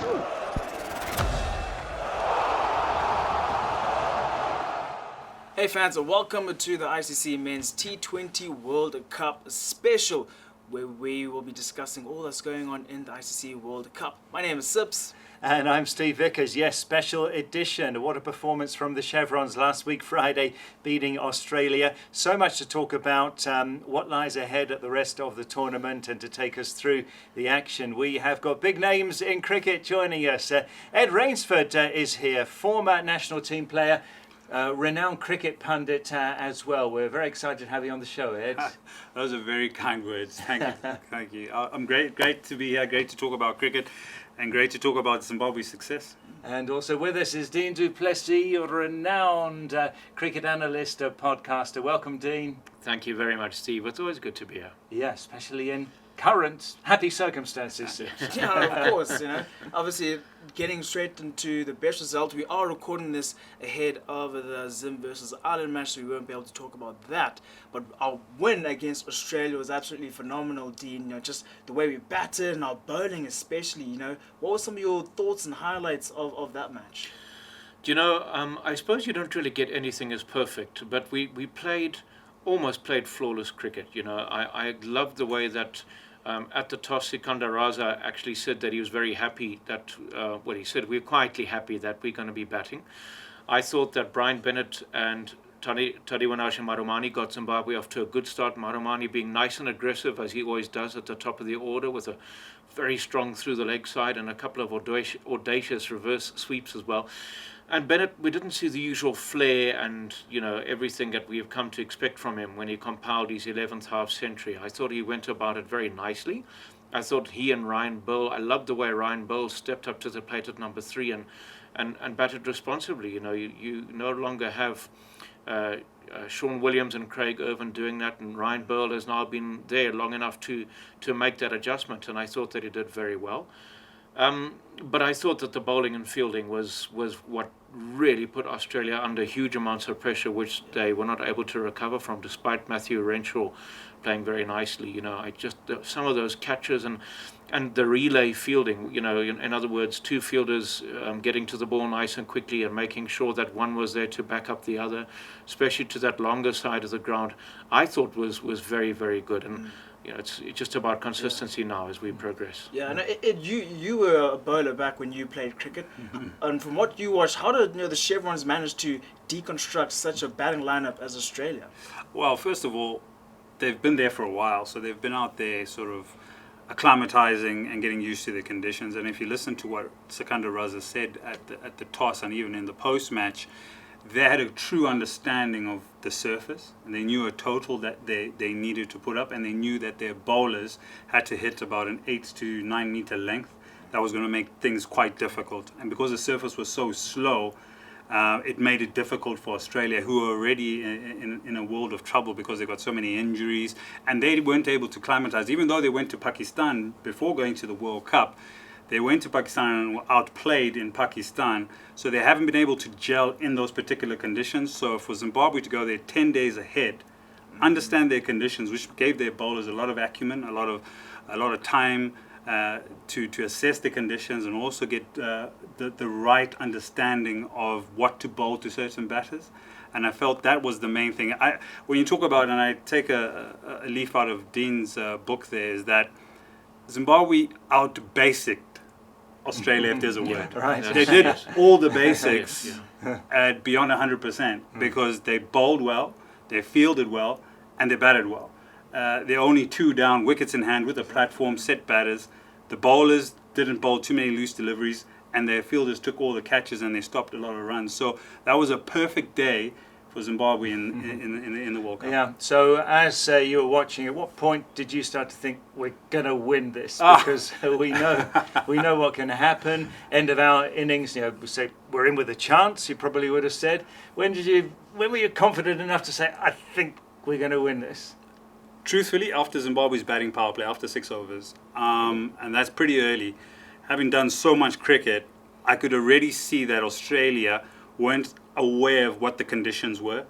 Hey fans, and welcome to the ICC Men's T20 World Cup special, where we will be discussing all that's going on in the ICC World Cup. My name is Sips. And I'm Steve Vickers. Yes, special edition. What a performance from the Chevrons last week, Friday, beating Australia. So much to talk about, what lies ahead at the rest of the tournament, and to take us through the action, we have got big names in cricket joining us. Ed Rainsford is here, former national team player, renowned cricket pundit as well. We're very excited to have you on the show, Ed. Those are very kind words. Thank you. Thank you. I'm great to be here. Great to talk about cricket, and great to talk about Zimbabwe's success. And also with us is Dean du Plessis, a renowned cricket analyst, podcaster. Welcome, Dean. Thank you very much, Steve. It's always good to be here. Yeah, especially in current happy circumstances. Yeah, of course, obviously getting straight into the best result. We are recording this ahead of the Zim versus Ireland match, so we won't be able to talk about that. But our win against Australia was absolutely phenomenal, Dean. Just the way we batted and our bowling especially, What were some of your thoughts and highlights of that match? I suppose you don't really get anything as perfect, but we almost played flawless cricket. I loved the way that at the toss, Sikandar Raza actually said that he was very happy that, he said, we're quietly happy that we're going to be batting. I thought that Brian Bennett and Tadiwanash and Marumani got Zimbabwe off to a good start. Marumani being nice and aggressive, as he always does at the top of the order, with a very strong through the leg side and a couple of audacious reverse sweeps as well. And Bennett, we didn't see the usual flair and, everything that we have come to expect from him when he compiled his 11th half century. I thought he went about it very nicely. I thought he and Ryan Bill, I loved the way Ryan Bill stepped up to the plate at number 3 and batted responsibly. You no longer have Sean Williams and Craig Irvin doing that, and Ryan Bill has now been there long enough to make that adjustment, and I thought that he did very well. But I thought that the bowling and fielding was what really put Australia under huge amounts of pressure, which they were not able to recover from, despite Matthew Renshaw playing very nicely. Some of those catches and the relay fielding, in other words, two fielders getting to the ball nice and quickly and making sure that one was there to back up the other, especially to that longer side of the ground, I thought was very, very good. And it's just about consistency now as we progress. Yeah, and you were a bowler back when you played cricket, and from what you watched, how did the Chevrons manage to deconstruct such a batting lineup as Australia? Well, first of all, they've been there for a while, so they've been out there sort of acclimatizing and getting used to the conditions. And if you listen to what Sikandar Raza said at the toss and even in the post-match, they had a true understanding of the surface, and they knew a total that they needed to put up, and they knew that their bowlers had to hit about an 8 to 9 meter length. That was going to make things quite difficult. And because the surface was so slow, it made it difficult for Australia, who were already in a world of trouble because they got so many injuries, and they weren't able to climatize. Even though they went to Pakistan before going to the World Cup, they went to Pakistan and were outplayed in Pakistan, so they haven't been able to gel in those particular conditions. So for Zimbabwe to go there 10 days ahead, understand their conditions, which gave their bowlers a lot of acumen, a lot of time to assess the conditions, and also get the right understanding of what to bowl to certain batters. And I felt that was the main thing. When you talk about, and I take a leaf out of Dean's book there, is that Zimbabwe out-basicked Australia, if there's a word. Right. They did all the basics at beyond 100% because they bowled well, they fielded well, and they batted well. They're only 2 down, wickets in hand with a platform, set batters. The bowlers didn't bowl too many loose deliveries, and their fielders took all the catches and they stopped a lot of runs. So that was a perfect day for Zimbabwe in the World Cup. Yeah, so as you were watching, at what point did you start to think we're going to win this? Because we know what can happen. End of our innings, we say we're in with a chance, you probably would have said. When were you confident enough to say, I think we're going to win this? Truthfully, after Zimbabwe's batting power play, after 6 overs, and that's pretty early, having done so much cricket, I could already see that Australia weren't aware of what the conditions were.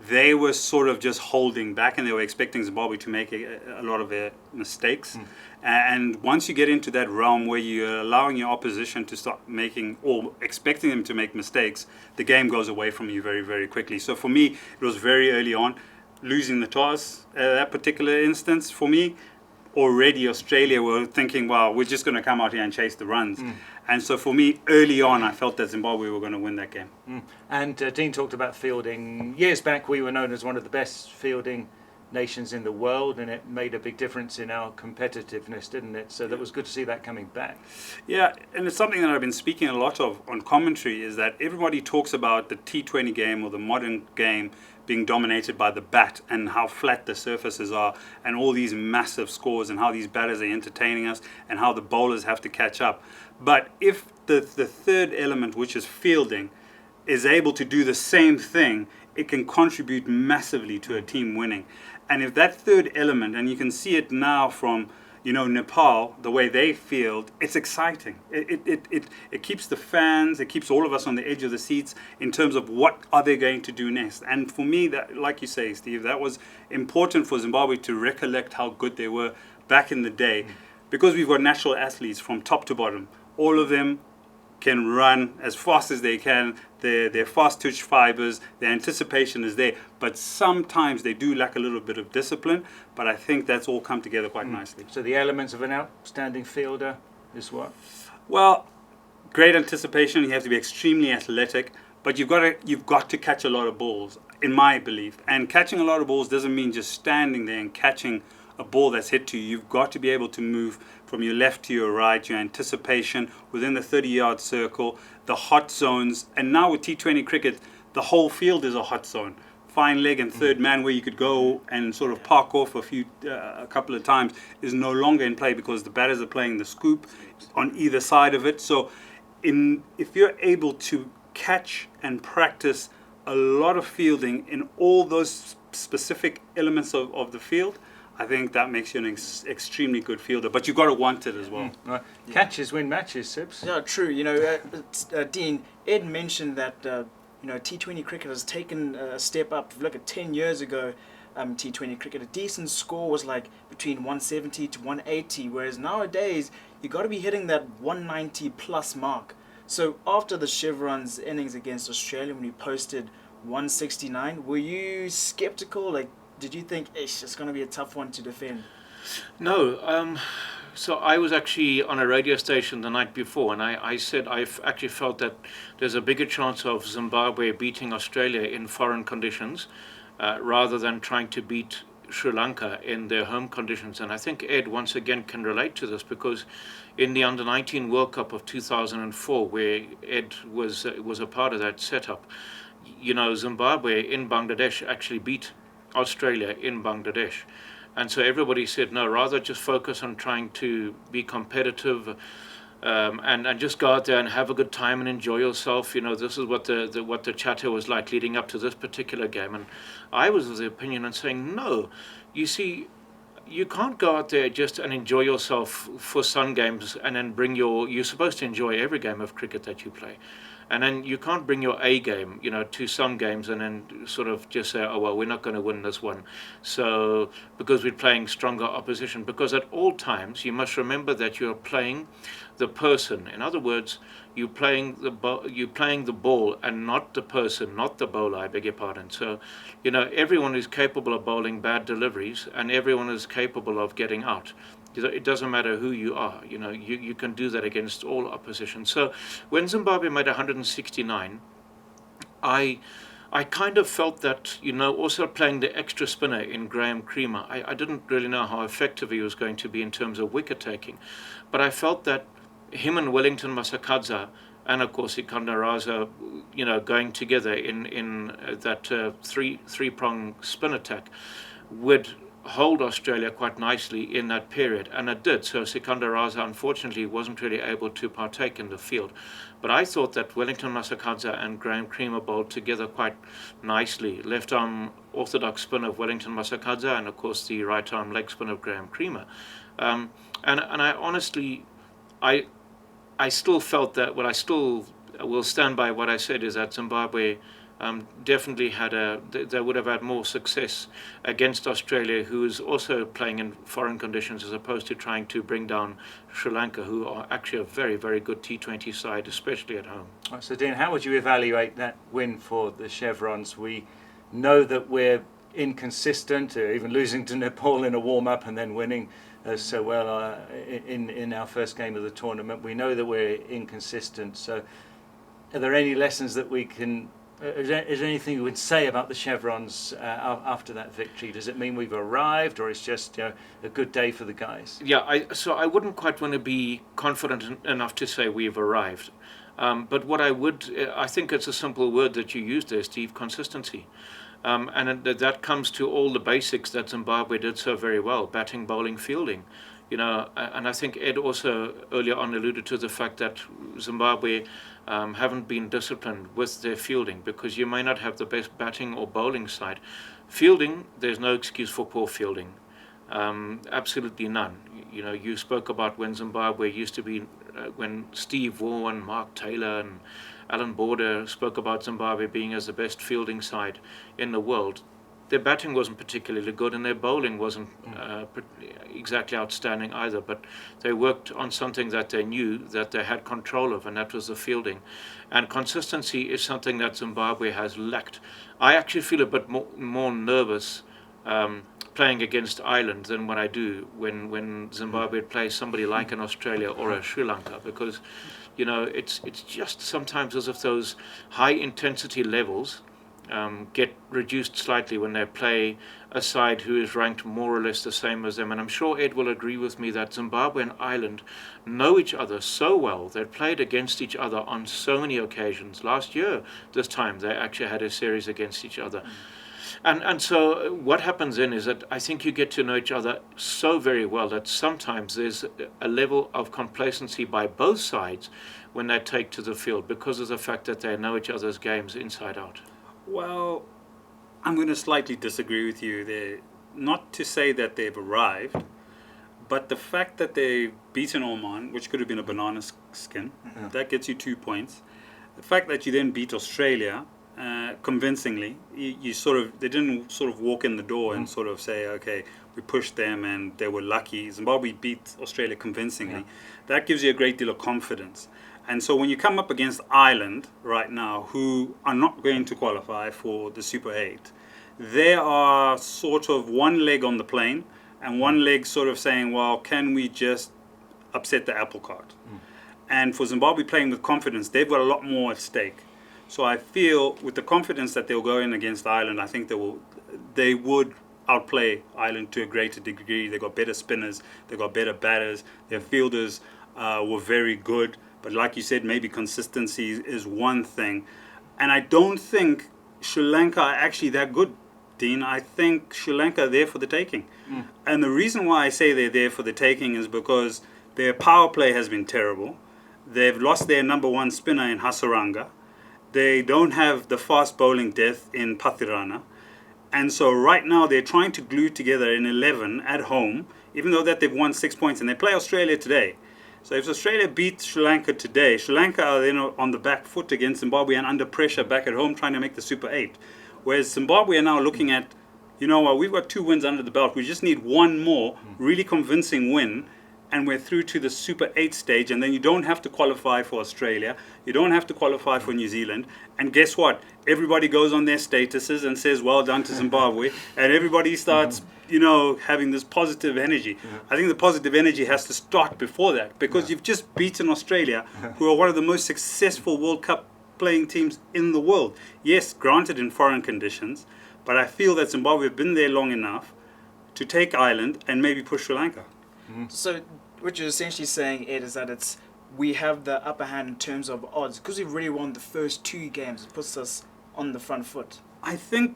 they were sort of just holding back, and they were expecting Zimbabwe to make a lot of their mistakes. And once you get into that realm where you're allowing your opposition to start making, or expecting them to make mistakes, the game goes away from you very, very quickly. So for me, it was very early on, losing the toss, that particular instance for me. Already Australia were thinking, well, we're just going to come out here and chase the runs. And so for me, early on, I felt that Zimbabwe were going to win that game. And Dean talked about fielding. Years back, we were known as one of the best fielding nations in the world, and it made a big difference in our competitiveness, didn't it? So that was good to see that coming back. Yeah, and it's something that I've been speaking a lot of on commentary, is that everybody talks about the T20 game or the modern game being dominated by the bat and how flat the surfaces are and all these massive scores and how these batters are entertaining us and how the bowlers have to catch up. But if the third element, which is fielding, is able to do the same thing, it can contribute massively to a team winning. And if that third element, and you can see it now from, you know, Nepal, the way they field, it's exciting. It keeps the fans, it keeps all of us on the edge of the seats in terms of what are they going to do next. And for me, that, like you say, Steve, that was important for Zimbabwe to recollect how good they were back in the day, because we've got natural athletes from top to bottom. All of them can run as fast as they can. They're fast twitch fibers. Their anticipation is there, but sometimes they do lack a little bit of discipline. But I think that's all come together quite nicely. So the elements of an outstanding fielder is what? Well, great anticipation. You have to be extremely athletic, but you've got to catch a lot of balls, in my belief. And catching a lot of balls doesn't mean just standing there and catching a ball that's hit to you. You've got to be able to move from your left to your right, your anticipation within the 30-yard circle, the hot zones. And now with T20 cricket, the whole field is a hot zone. Fine leg and third man, where you could go and sort of park off a couple of times, is no longer in play because the batters are playing the scoop on either side of it. So if you're able to catch and practice a lot of fielding in all those specific elements of the field, I think that makes you an extremely good fielder, but you've got to want it as well. Right. Catches win matches, Sips. Yeah, true. You know, Dean, Ed mentioned that you know, T20 cricket has taken a step up. Look at 10 years ago, T20 cricket, a decent score was like between 170 to 180, whereas nowadays you got to be hitting that 190 plus mark. So after the Chevrons innings against Australia, when we posted 169, were you skeptical? Like, did you think it's going to be a tough one to defend? No. So I was actually on a radio station the night before, and I said I've actually felt that there's a bigger chance of Zimbabwe beating Australia in foreign conditions rather than trying to beat Sri Lanka in their home conditions. And I think Ed once again can relate to this, because in the Under-19 World Cup of 2004, where Ed was a part of that setup, you know, Zimbabwe in Bangladesh actually beat Australia in Bangladesh. And so everybody said, no, rather just focus on trying to be competitive and just go out there and have a good time and enjoy yourself. You know, this is what the chatter was like leading up to this particular game. And I was of the opinion and saying, no, you see, you can't go out there just and enjoy yourself for some games and then you're supposed to enjoy every game of cricket that you play. And then you can't bring your A game, you know, to some games and then sort of just say, oh, well, we're not going to win this one. So, because we're playing stronger opposition. Because at all times, you must remember that you're playing the person. In other words, you're playing the ball and not the person, not the bowler, I beg your pardon. So, you know, everyone is capable of bowling bad deliveries and everyone is capable of getting out. It doesn't matter who you are, you know, you can do that against all opposition. So when Zimbabwe made 169, I kind of felt that, you know, also playing the extra spinner in Graham Creamer, I didn't really know how effective he was going to be in terms of wicket taking. But I felt that him and Wellington Masakadza and of course Sikandar Raza, you know, going together in that three-prong spin attack would hold Australia quite nicely in that period, and it did. So Sikandar Raza unfortunately wasn't really able to partake in the field, but I thought that Wellington Masakadza and Graham Creamer bowled together quite nicely. Left arm orthodox spin of Wellington Masakadza and of course the right arm leg spin of Graham Creamer, and I honestly I still felt that, well, I still will stand by what I said, is that Zimbabwe definitely they would have had more success against Australia, who is also playing in foreign conditions, as opposed to trying to bring down Sri Lanka, who are actually a very, very good T20 side, especially at home. So, Dean, how would you evaluate that win for the Chevrons? We know that we're inconsistent, even losing to Nepal in a warm-up and then winning so well in our first game of the tournament. We know that we're inconsistent. So, are there any lessons that we can? Is there anything you would say about the Chevrons after that victory? Does it mean we've arrived, or it's just a good day for the guys? Yeah, so I wouldn't quite want to be confident enough to say we've arrived. But what I think it's a simple word that you used there, Steve: consistency. And that comes to all the basics that Zimbabwe did so very well: batting, bowling, fielding. And I think Ed also earlier on alluded to the fact that Zimbabwe haven't been disciplined with their fielding, because you may not have the best batting or bowling side. Fielding, there's no excuse for poor fielding. Absolutely none. You spoke about when Zimbabwe used to be, when Steve Waugh and Mark Taylor and Alan Border spoke about Zimbabwe being as the best fielding side in the world. Their batting wasn't particularly good, and their bowling wasn't exactly outstanding either, but they worked on something that they knew that they had control of, and that was the fielding. And consistency is something that Zimbabwe has lacked. I actually feel a bit more nervous playing against Ireland than what I do when Zimbabwe plays somebody like an Australia or a Sri Lanka, because it's just sometimes as if those high intensity levels get reduced slightly when they play a side who is ranked more or less the same as them. And I'm sure Ed will agree with me that Zimbabwe and Ireland know each other so well. They've played against each other on so many occasions. Last year, this time, they actually had a series against each other. And so what happens then is that I think you get to know each other so very well that sometimes there's a level of complacency by both sides when they take to the field, because of the fact that they know each other's games inside out. Well, I'm going to slightly disagree with you there. Not to say that they've arrived, but the fact that they've beaten Oman, which could have been a banana skin, that gets you 2 points. The fact that you then beat Australia convincingly, they didn't sort of walk in the door and sort of say, okay, we pushed them and they were lucky. Zimbabwe beat Australia convincingly. That gives you a great deal of confidence. And so when you come up against Ireland right now, who are not going to qualify for the Super 8, they are sort of one leg on the plane and one leg sort of saying, well, can we just upset the apple cart? And for Zimbabwe playing with confidence, they've got a lot more at stake. So I feel with the confidence that they'll go in against Ireland, I think they would outplay Ireland to a greater degree. They've got better spinners, they've got better batters, their fielders were very good. But like you said, maybe consistency is one thing. And I don't think Sri Lanka are actually that good, Dean. I think Sri Lanka are there for the taking. And the reason why I say they're there for the taking is because their power play has been terrible. They've lost their number one spinner in Hasaranga. They don't have the fast bowling depth in Pathirana. And so right now they're trying to glue together an 11 at home, even though that they've won 6 points. And they play Australia today. So if Australia beats Sri Lanka today, Sri Lanka are then on the back foot against Zimbabwe and under pressure back at home trying to make the Super 8. Whereas Zimbabwe are now looking at, we've got 2 wins under the belt. We just need one more really convincing win, and we're through to the Super 8 stage. And then you don't have to qualify for Australia. You don't have to qualify for New Zealand. And guess what? Everybody goes on their statuses and says, well done to Zimbabwe. And everybody starts having this positive energy. I think the positive energy has to start before that, because you've just beaten Australia, who are one of the most successful World Cup playing teams in the world. Yes, granted in foreign conditions, but I feel that Zimbabwe have been there long enough to take Ireland and maybe push Sri Lanka. So what you're essentially saying, Ed, is that we have the upper hand in terms of odds, because we've already won the first 2 games. It puts us on the front foot. I think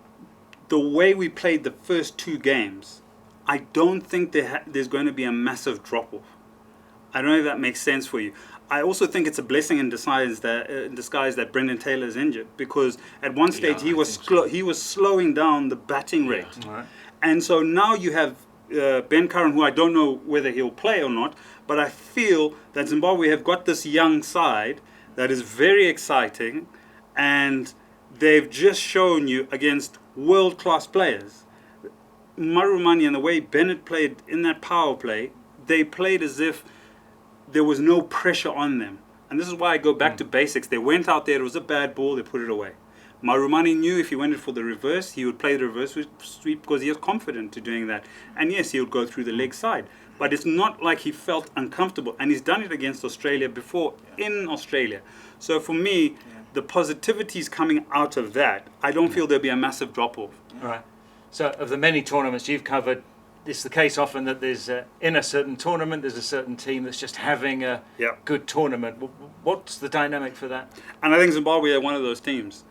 the way we played the first 2 games, I don't think there's going to be a massive drop-off. I don't know if that makes sense for you. I also think it's a blessing in disguise that Brendan Taylor is injured, because at one stage he was slowing down the batting rate. Right. And so now you have Ben Curran, who I don't know whether he'll play or not, but I feel that Zimbabwe have got this young side that is very exciting, and they've just shown you against world-class players. Marumani and the way Bennett played in that power play, they played as if there was no pressure on them. And this is why I go back to basics. They went out there, it was a bad ball, they put it away. Marumani knew if he went for the reverse, he would play the reverse sweep because he was confident to doing that. And yes, he would go through the leg side. But it's not like he felt uncomfortable. And he's done it against Australia before in Australia. So for me, the positivities coming out of that, I don't feel there'll be a massive drop-off. Right. So of the many tournaments you've covered, it's the case often that there's in a certain tournament, there's a certain team that's just having a good tournament. What's the dynamic for that? And I think Zimbabwe are one of those teams.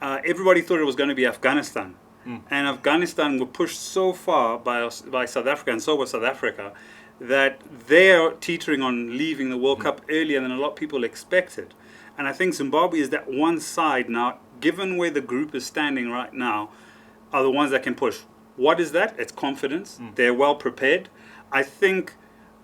Everybody thought it was going to be Afghanistan. And Afghanistan were pushed so far by South Africa, and so was South Africa, that they're teetering on leaving the World Cup earlier than a lot of people expected. And I think Zimbabwe is that one side now, given where the group is standing right now, are the ones that can push. What is that? It's confidence. They're well prepared. I think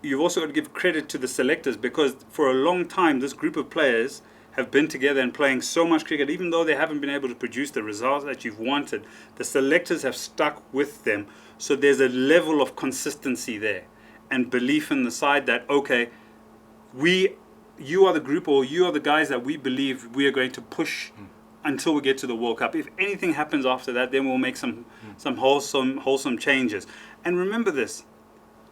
you've also got to give credit to the selectors, because for a long time this group of players have been together and playing so much cricket, even though they haven't been able to produce the results that you've wanted. The selectors have stuck with them. So there's a level of consistency there and belief in the side that, okay, you are the group, or you are the guys that we believe we are going to push until we get to the World Cup. If anything happens after that, then we'll make some wholesome changes. And remember this,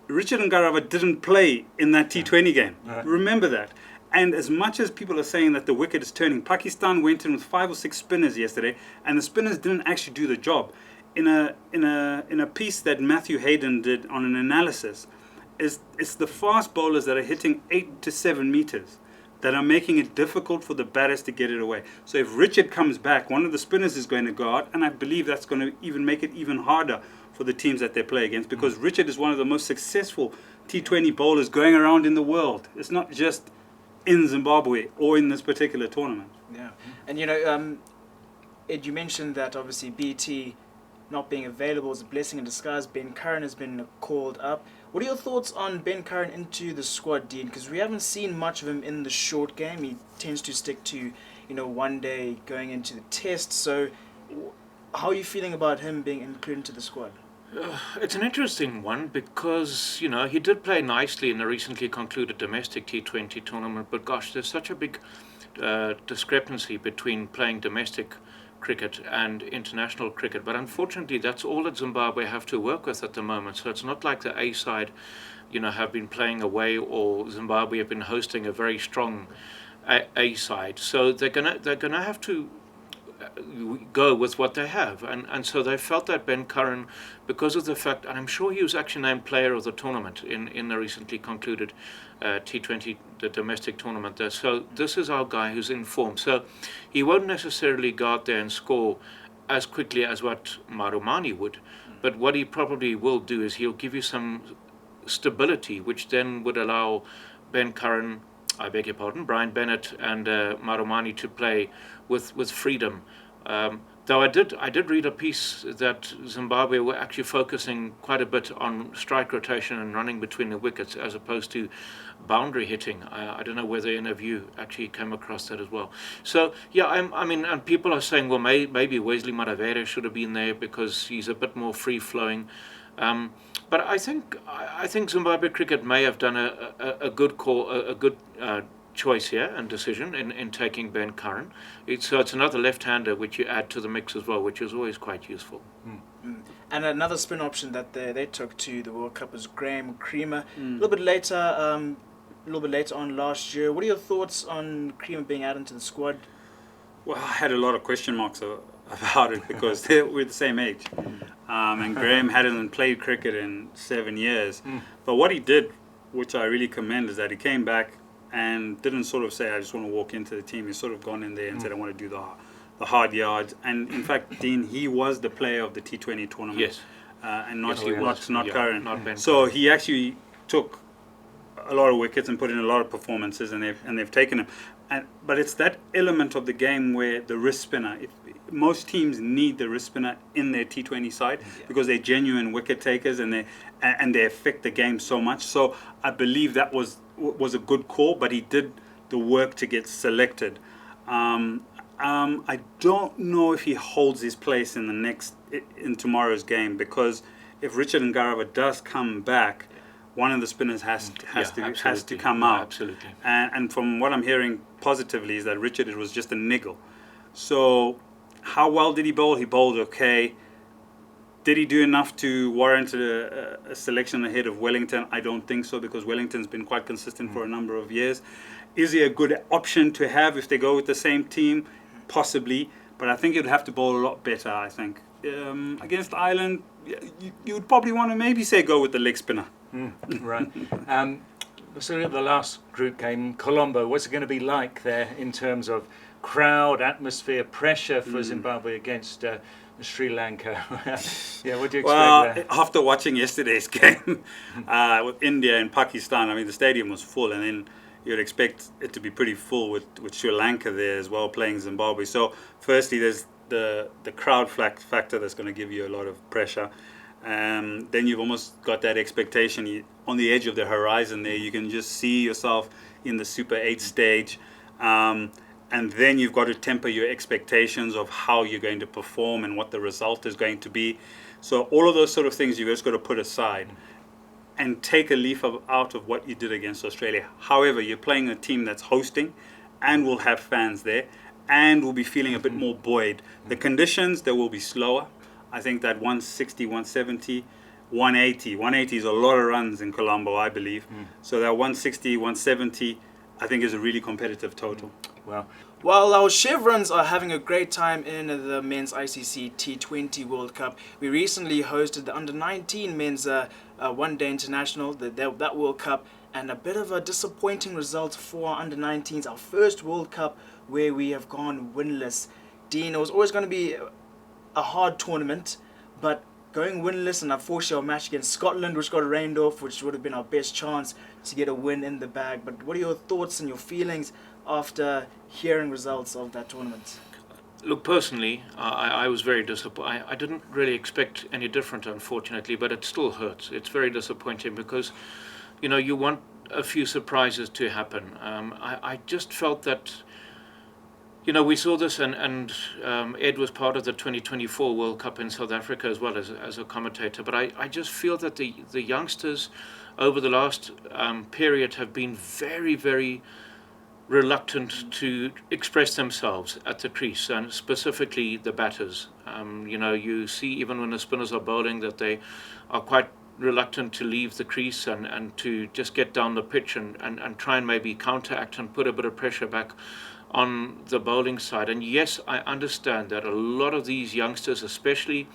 Richard Ngarava didn't play in that T20 game. Right. Remember that. And as much as people are saying that the wicket is turning, Pakistan went in with 5 or 6 spinners yesterday, and the spinners didn't actually do the job. In a piece that Matthew Hayden did on an analysis, it's the fast bowlers that are hitting 8 to 7 meters that are making it difficult for the batters to get it away. So if Richard comes back, one of the spinners is going to go out, and I believe that's going to even make it even harder for the teams that they play against, because Richard is one of the most successful T20 bowlers going around in the world. It's not just in Zimbabwe or in this particular tournament. Yeah. And you know, Ed, you mentioned that obviously BT not being available is a blessing in disguise. Ben Curran has been called up. What are your thoughts on Ben Curran into the squad, Dean? Because we haven't seen much of him in the short game. He tends to stick to, you know, one day going into the test. So how are you feeling about him being included into the squad? It's an interesting one because, you know, he did play nicely in the recently concluded domestic T20 tournament, but gosh, there's such a big discrepancy between playing domestic cricket and international cricket. But unfortunately, that's all that Zimbabwe have to work with at the moment. So it's not like the A side, you know, have been playing away, or Zimbabwe have been hosting a very strong A side. So they're gonna have to go with what they have, and so they felt that Ben Curran, because of the fact, and I'm sure he was actually named player of the tournament in the recently concluded T20, the domestic tournament there. So this is our guy who's in form. So he won't necessarily go out there and score as quickly as what Marumani would, but what he probably will do is he'll give you some stability, which then would allow Ben Curran, I beg your pardon, Brian Bennett and Marumani to play with freedom. Though I did read a piece that Zimbabwe were actually focusing quite a bit on strike rotation and running between the wickets as opposed to boundary hitting. I don't know whether any of you actually came across that as well. So yeah, I mean, and people are saying, well, maybe Wesley Maravere should have been there because he's a bit more free flowing. But I think Zimbabwe cricket may have done a good call, a good choice here and decision in taking Ben Curran. So it's another left-hander which you add to the mix as well, which is always quite useful. And another spin option that they took to the World Cup was Graham Creamer. A little bit later on last year. What are your thoughts on Creamer being added into the squad? Well, I had a lot of question marks about it because we're the same age. And Graham hadn't played cricket in 7 years. But what he did, which I really commend, is that he came back and didn't sort of say, I just want to walk into the team. He's sort of gone in there and said, I want to do the hard yards. And in fact, Dean, he was the player of the T20 tournament. Yes. And not Yeah, Curran. not Ben So Curran. he actually took a lot of wickets and put in a lot of performances, and they've taken him. But it's that element of the game where the wrist spinner, most teams need the wrist spinner in their T20 side because they're genuine wicket takers and they affect the game so much. So I believe that was a good call, but he did the work to get selected. I don't know if he holds his place in tomorrow's game, because if Richard Ngarava does come back, one of the spinners has to come out. Absolutely. And from what I'm hearing positively is that Richard, it was just a niggle. So how well did he bowl? He bowled okay. Did he do enough to warrant a selection ahead of Wellington? I don't think so, because Wellington's been quite consistent for a number of years. Is he a good option to have if they go with the same team? Possibly, but I think you'd have to bowl a lot better, I think. Against Ireland, you would probably want to maybe say go with the leg spinner. Right. So at the last group game, Colombo, what's it going to be like there in terms of crowd, atmosphere, pressure for Zimbabwe against Sri Lanka? Yeah, what do you expect there? After watching yesterday's game with India and Pakistan, I mean, the stadium was full, and then you'd expect it to be pretty full with Sri Lanka there as well, playing Zimbabwe. So firstly, there's the crowd factor that's going to give you a lot of pressure. Then you've almost got that expectation on the edge of the horizon there. You can just see yourself in the Super 8 stage. And then you've got to temper your expectations of how you're going to perform and what the result is going to be. So all of those sort of things you've just got to put aside and take a leaf out of what you did against Australia. However, you're playing a team that's hosting and will have fans there and will be feeling a bit more buoyed. The conditions, they will be slower. I think that 160, 170, 180. 180 is a lot of runs in Colombo, I believe. So that 160, 170, I think is a really competitive total. Well, While our Chevrons are having a great time in the men's ICC T20 World Cup, we recently hosted the under-19 men's one-day international, that World Cup, and a bit of a disappointing result for our under-19s, our first World Cup where we have gone winless. Dean, it was always going to be a hard tournament, but going winless, and unfortunately our match against Scotland, which got rained off, which would have been our best chance to get a win in the bag. But what are your thoughts and your feelings after hearing results of that tournament? Look, personally, I was very disappointed. I didn't really expect any different, unfortunately, but it still hurts. It's very disappointing because, you know, you want a few surprises to happen. I just felt that, you know, we saw this, and Ed was part of the 2024 World Cup in South Africa as well as a commentator. But I just feel that the youngsters over the last period have been very, very reluctant to express themselves at the crease, and specifically the batters. You know, you see even when the spinners are bowling that they are quite reluctant to leave the crease and to just get down the pitch and try and maybe counteract and put a bit of pressure back on the bowling side. And yes, I understand that a lot of these youngsters, especially,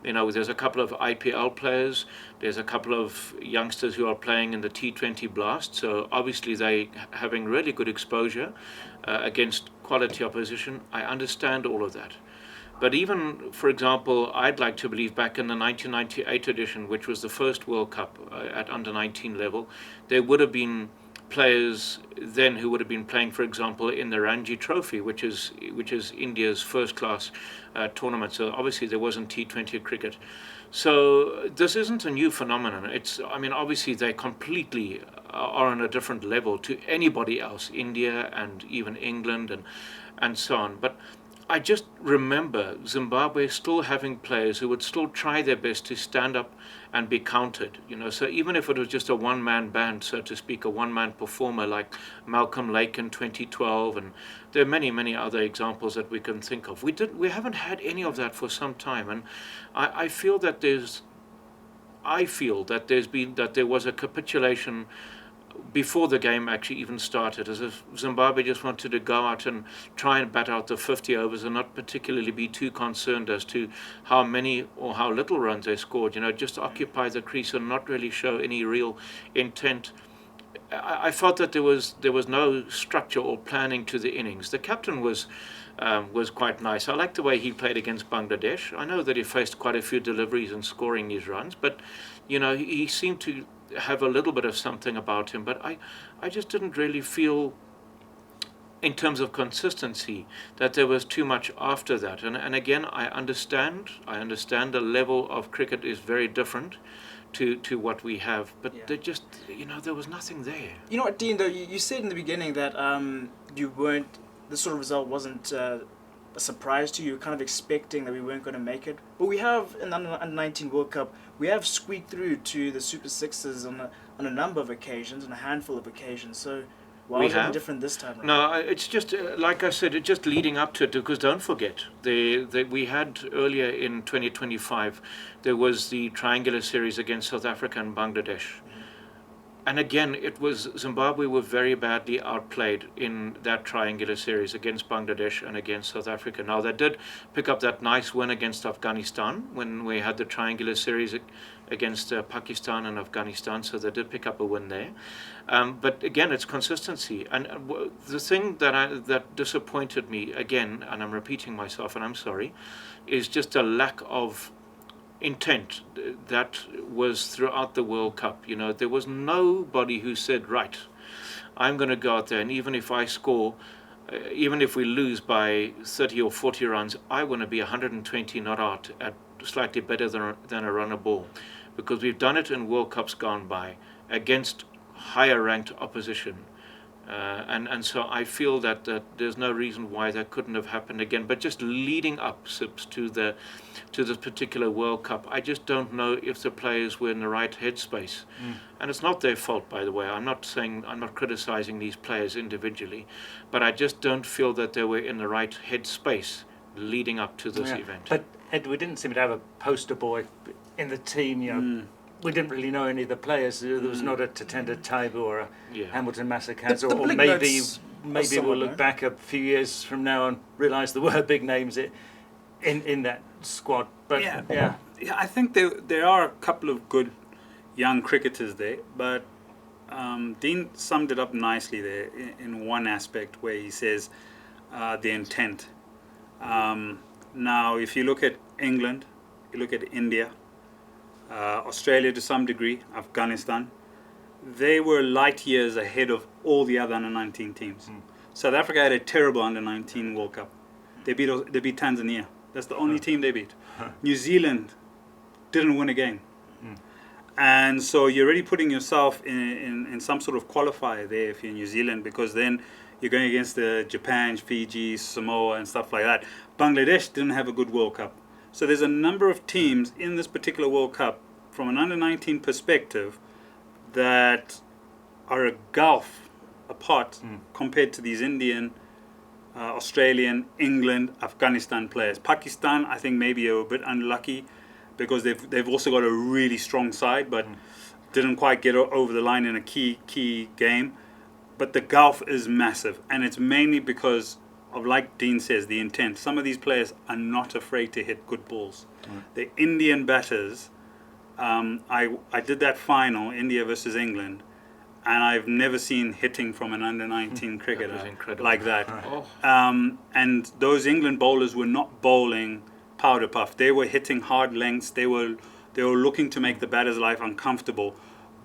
you know, there's a couple of IPL players, there's a couple of youngsters who are playing in the T20 Blast, so obviously they having really good exposure against quality opposition. I understand all of that. But even, for example, I'd like to believe back in the 1998 edition, which was the first World Cup at under-19 level, there would have been players then who would have been playing, for example, in the Ranji Trophy, which is India's first-class tournament. So obviously there wasn't T20 cricket. So this isn't a new phenomenon. I mean, obviously they completely are on a different level to anybody else, India and even England and so on. But I just remember Zimbabwe still having players who would still try their best to stand up and be counted. You know, so even if it was just a one-man band, so to speak, a one-man performer like Malcolm Lake in 2012, and there are many, many other examples that we can think of. We haven't had any of that for some time, and I feel that there was a capitulation before the game actually even started, as if Zimbabwe just wanted to go out and try and bat out the 50 overs and not particularly be too concerned as to how many or how little runs they scored, you know, just occupy the crease and not really show any real intent. I felt that there was no structure or planning to the innings. The captain was quite nice. I liked the way he played against Bangladesh. I know that he faced quite a few deliveries and scoring these runs, but, you know, he seemed to have a little bit of something about him. But I just didn't really feel, in terms of consistency, that there was too much after that. And again, I understand the level of cricket is very different to what we have, but Yeah. there just, you know, there was nothing there. You know what, Dean, though, you said in the beginning that this sort of result wasn't a surprise to you? Kind of expecting that we weren't going to make it, but we have in the under 19 World Cup, we have squeaked through to the Super Sixes on a number of occasions, on a handful of occasions. So why was it different this time around? No, it's just like I said, it's just leading up to it. Because don't forget, we had earlier in 2025, there was the triangular series against South Africa and Bangladesh. And again, it was Zimbabwe were very badly outplayed in that triangular series against Bangladesh and against South Africa. Now, they did pick up that nice win against Afghanistan when we had the triangular series against Pakistan and Afghanistan, so they did pick up a win there. But again, it's consistency. And the thing that disappointed me, again, and I'm repeating myself and I'm sorry, is just a lack of intent that was throughout the World Cup. You know, there was nobody who said, right, I'm going to go out there, and even if I score, even if we lose by 30 or 40 runs, I want to be 120 not out at slightly better than a runner ball, because we've done it in World Cups gone by against higher ranked opposition. And so I feel that there's no reason why that couldn't have happened again. But just leading up, Sips, to this particular World Cup, I just don't know if the players were in the right headspace. And it's not their fault, by the way. I'm not criticizing these players individually, but I just don't feel that they were in the right headspace leading up to this event. But Ed, we didn't seem to have a poster boy in the team, you know. We didn't really know any of the players. There was not a Tatenda Taibu or a Hamilton Masakadze, or maybe we'll look back a few years from now and realise there were big names in that squad. But yeah, I think there are a couple of good young cricketers there, but Dean summed it up nicely there in one aspect where he says the intent. Now, if you look at England, you look at India, Australia to some degree, Afghanistan, they were light years ahead of all the other under-19 teams. South Africa had a terrible under-19 World Cup. They beat Tanzania. That's the only team they beat. New Zealand didn't win a game. And so you're already putting yourself in some sort of qualifier there if you're New Zealand, because then you're going against the Japan, Fiji, Samoa and stuff like that. Bangladesh didn't have a good World Cup. So there's a number of teams in this particular World Cup from an under-19 perspective that are a gulf apart compared to these Indian, Australian, England, Afghanistan players. Pakistan, I think maybe are a bit unlucky because they've also got a really strong side, but didn't quite get over the line in a key game. But the gulf is massive, and it's mainly because of, like Dean says, the intent. Some of these players are not afraid to hit good balls. The Indian batters, I did that final, India versus England, and I've never seen hitting from an under-19 cricketer like that. And those England bowlers were not bowling powder puff. They were hitting hard lengths. They were looking to make the batter's life uncomfortable.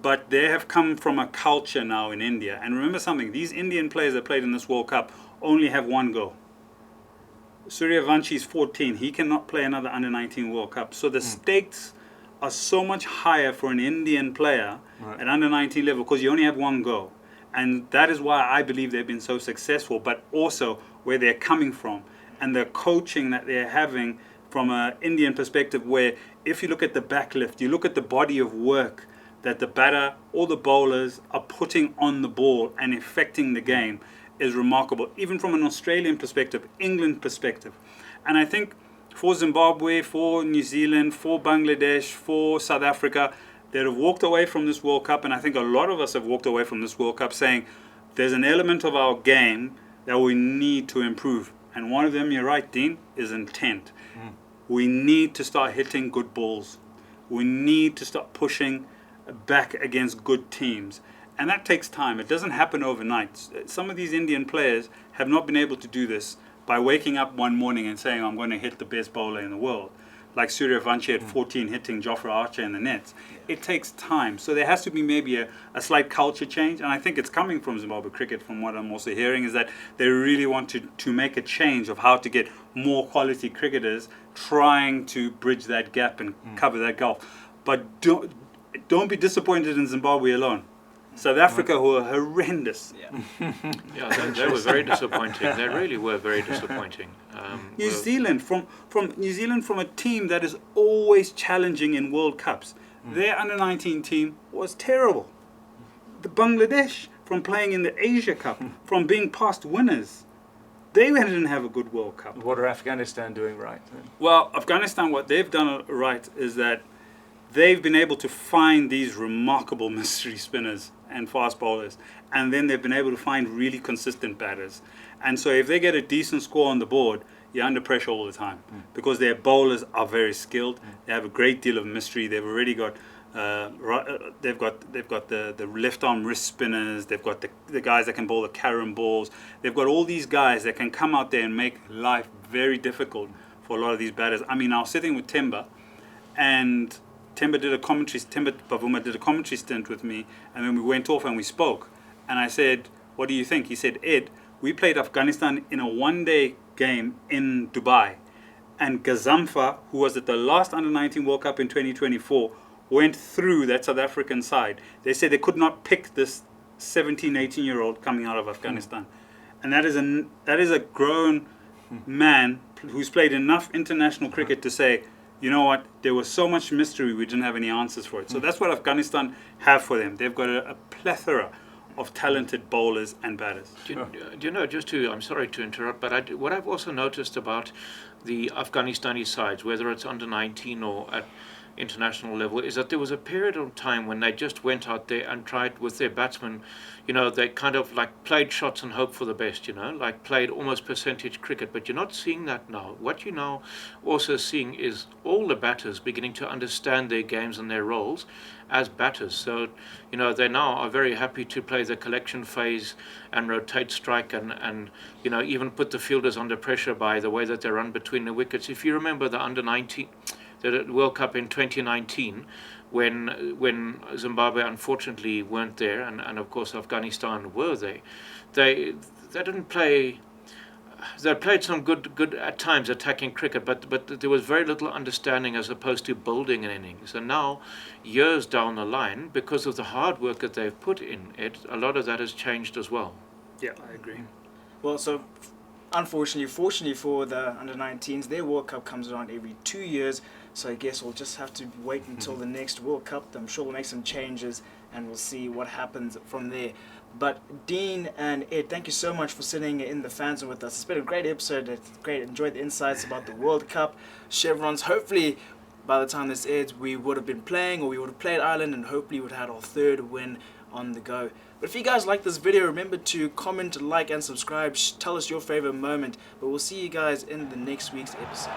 But they have come from a culture now in India. And remember something, these Indian players that played in this World Cup only have one go. Suryavanshi is 14. He cannot play another under-19 World Cup. So the stakes are so much higher for an Indian player at under-19 level because you only have one go. And that is why I believe they've been so successful, but also where they're coming from and the coaching that they're having from an Indian perspective, where if you look at the backlift, you look at the body of work that the batter or the bowlers are putting on the ball and affecting the game is remarkable, even from an Australian perspective, England perspective. And I think for Zimbabwe, for New Zealand, for Bangladesh, for South Africa, that have walked away from this World Cup, and I think a lot of us have walked away from this World Cup saying there's an element of our game that we need to improve. And one of them, you're right, Dean, is intent. We need to start hitting good balls. We need to start pushing back against good teams. And that takes time. It doesn't happen overnight. Some of these Indian players have not been able to do this by waking up one morning and saying, I'm going to hit the best bowler in the world. Like Suryavanshi at 14 hitting Jofra Archer in the nets. It takes time. So there has to be maybe a slight culture change. And I think it's coming from Zimbabwe cricket, from what I'm also hearing, is that they really want to make a change of how to get more quality cricketers trying to bridge that gap and cover that gulf. But don't be disappointed in Zimbabwe alone. South Africa were horrendous. Yeah. Yeah, they were very disappointing. They really were very disappointing. New Zealand, from New Zealand, from a team that is always challenging in World Cups, their under-19 team was terrible. The Bangladesh, from playing in the Asia Cup, from being past winners, they didn't have a good World Cup. What are Afghanistan doing right then? Well, Afghanistan, what they've done right is that they've been able to find these remarkable mystery spinners and fast bowlers, and then they've been able to find really consistent batters. And so if they get a decent score on the board, you're under pressure all the time because their bowlers are very skilled. They have a great deal of mystery. They've already got they've got the left arm wrist spinners. They've got the guys that can bowl the carom balls. They've got all these guys that can come out there and make life very difficult for a lot of these batters. I mean, I was sitting with Temba, and Temba Pavuma did a commentary stint with me, and then we went off and we spoke. And I said, "What do you think?" He said, "Ed, we played Afghanistan in a one-day game in Dubai, and Gazamfa, who was at the last Under-19 World Cup in 2024, went through that South African side. They said they could not pick this 17, 18-year-old coming out of Afghanistan." And that is a grown man who's played enough international cricket to say, you know what, there was so much mystery, we didn't have any answers for it. So that's what Afghanistan have for them. They've got a plethora of talented bowlers and batters. Do you know, I'm sorry to interrupt, but what I've also noticed about the Afghanistani sides, whether it's under 19 or at international level, is that there was a period of time when they just went out there and tried with their batsmen, they kind of like played shots and hoped for the best, like played almost percentage cricket, but you're not seeing that now. What you're now also seeing is all the batters beginning to understand their games and their roles as batters. So, they now are very happy to play the collection phase and rotate strike and even put the fielders under pressure by the way that they run between the wickets. If you remember the under 19, the World Cup in 2019, when Zimbabwe unfortunately weren't there, and of course Afghanistan were there, they didn't play. They played some good at times attacking cricket, but there was very little understanding as opposed to building an innings. And now, years down the line, because of the hard work that they've put in it, a lot of that has changed as well. Yeah, I agree. Well, so fortunately for the under-19s, their World Cup comes around every 2 years. So I guess we'll just have to wait until the next World Cup. I'm sure we'll make some changes and we'll see what happens from there. But Dean and Ed, thank you so much for sitting in the fan zone with us. It's been a great episode. It's great. Enjoyed the insights about the World Cup. Chevrons, hopefully by the time this airs, we would have been playing, or we would have played Ireland, and hopefully we would have had our third win on the go. But if you guys like this video, remember to comment, like, and subscribe. Tell us your favorite moment. But we'll see you guys in the next week's episode.